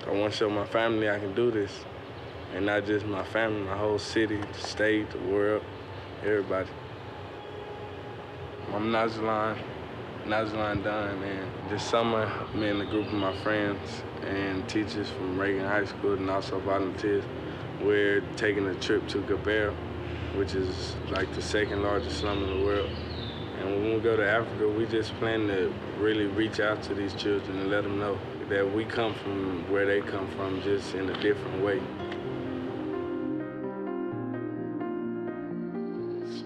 I want to show my family I can do this. And not just my family, my whole city, the state, the world, everybody. I'm Nazalan Dunn, and this summer, me and a group of my friends and teachers from Reagan High School and also volunteers, we're taking a trip to Kibera, which is like the second largest slum in the world. And when we go to Africa, we just plan to really reach out to these children and let them know that we come from where they come from, just in a different way.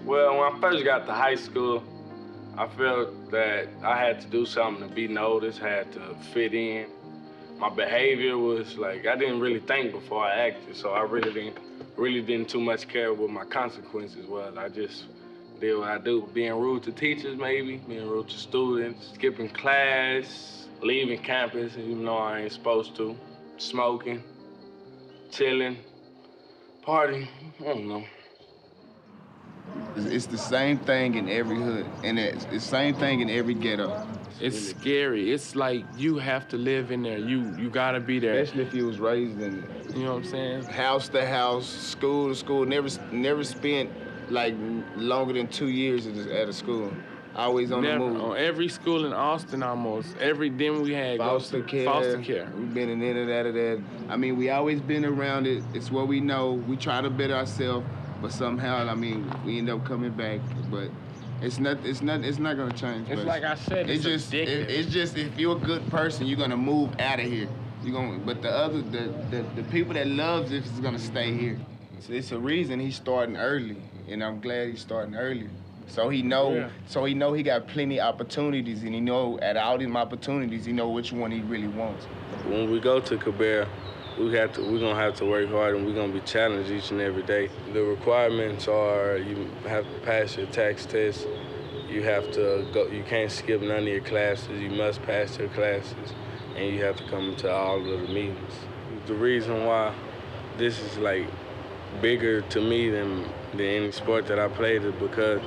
Well, when I first got to high school, I felt that I had to do something to be noticed, had to fit in. My behavior was like, I didn't really think before I acted, so I really didn't too much care what my consequences was. I just did what I do. Being rude to teachers, maybe, being rude to students, skipping class, leaving campus even though I ain't supposed to, smoking, chilling, partying, I don't know. It's the same thing in every hood, and it's the same thing in every ghetto. It's scary. It's like you have to live in there. You gotta be there. Especially if you was raised in it. You know what I'm saying? House to house, school to school. Never spent like longer than 2 years at a school. Always on the move. On every school in Austin almost. Then we had foster care. Foster care. We've been in it, out of that. I mean, we always been around it. It's what we know. We try to better ourselves. But somehow, I mean, we end up coming back. But it's not gonna change. It's like I said, it's addictive. It's just if you're a good person, you're gonna move out of here. But the people that loves it is gonna stay here. So it's a reason he's starting early, and I'm glad he's starting early. So he know he got plenty of opportunities, and he know at all them opportunities, he know which one he really wants. When we go to Kibera, we're gonna have to work hard, and we're gonna be challenged each and every day. The requirements are you have to pass your tax test. You have to go. You can't skip none of your classes. You must pass your classes, and you have to come to all of the meetings. The reason why this is like bigger to me than any sport that I played is because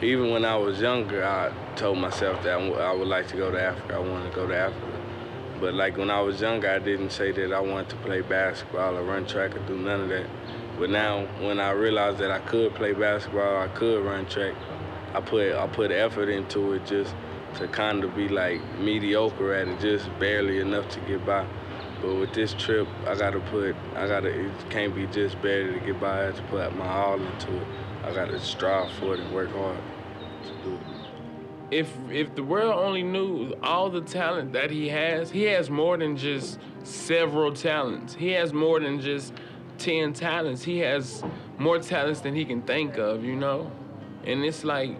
even when I was younger, I told myself that I would like to go to Africa. I wanted to go to Africa. But like when I was younger, I didn't say that I wanted to play basketball or run track or do none of that. But now, when I realized that I could play basketball, I could run track, I put effort into it just to kind of be like mediocre at it, just barely enough to get by. But with this trip, it can't be just barely to get by. I have to put my all into it. I gotta strive for it and work hard to do it. If the world only knew all the talent that he has more than just several talents. He has more than just 10 talents. He has more talents than he can think of, you know? And it's like,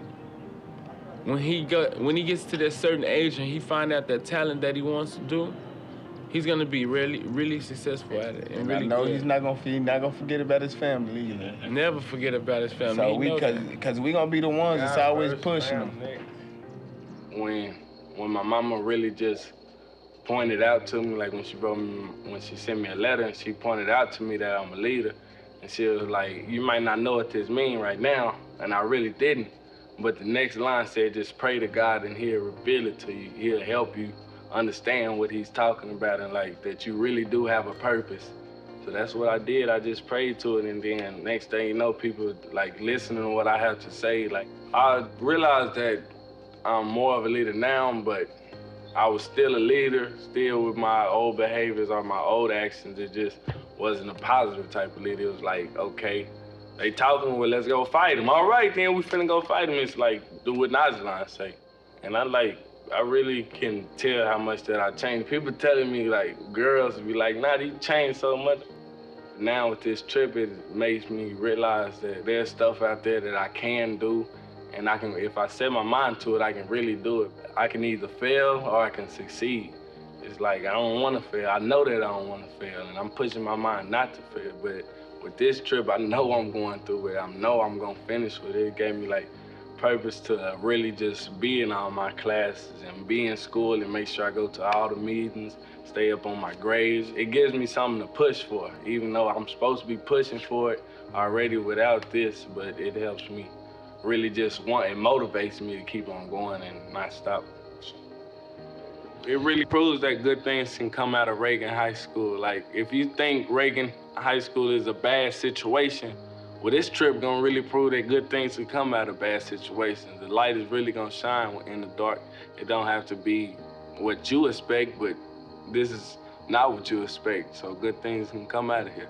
when he gets to that certain age and he find out that talent that he wants to do, he's gonna be really, really successful at it. And really I know good. He's not gonna forget about his family either. Never forget about his family. So because we gonna be the ones that's always pushing him. When my mama really just pointed out to me, like when she sent me a letter and she pointed out to me that I'm a leader, and she was like, you might not know what this means right now, and I really didn't, but the next line said, just pray to God and he'll reveal it to you. He'll help you understand what he's talking about and like that you really do have a purpose. So that's what I did. I just prayed to it, and then next thing you know, people like listening to what I have to say. Like I realized that I'm more of a leader now, but I was still a leader, still with my old behaviors or my old actions. It just wasn't a positive type of leader. It was like, okay, they talking, well, let's go fight them. All right, then we finna go fight them. It's like, do what Nazalan say. And I really can tell how much that I changed. People telling me, like, girls be like, nah, you changed so much. Now with this trip, it makes me realize that there's stuff out there that I can do. And I can, if I set my mind to it, I can really do it. I can either fail or I can succeed. It's like, I don't want to fail. I know that I don't want to fail, and I'm pushing my mind not to fail. But with this trip, I know I'm going through it. I know I'm going to finish with it. It gave me, like, purpose to really just be in all my classes and be in school and make sure I go to all the meetings, stay up on my grades. It gives me something to push for, even though I'm supposed to be pushing for it already without this, but it helps me. Really just it motivates me to keep on going and not stop. It really proves that good things can come out of Reagan High School. Like, if you think Reagan High School is a bad situation, well, this trip gonna really prove that good things can come out of bad situations. The light is really gonna shine in the dark. It don't have to be what you expect, but this is not what you expect. So good things can come out of here.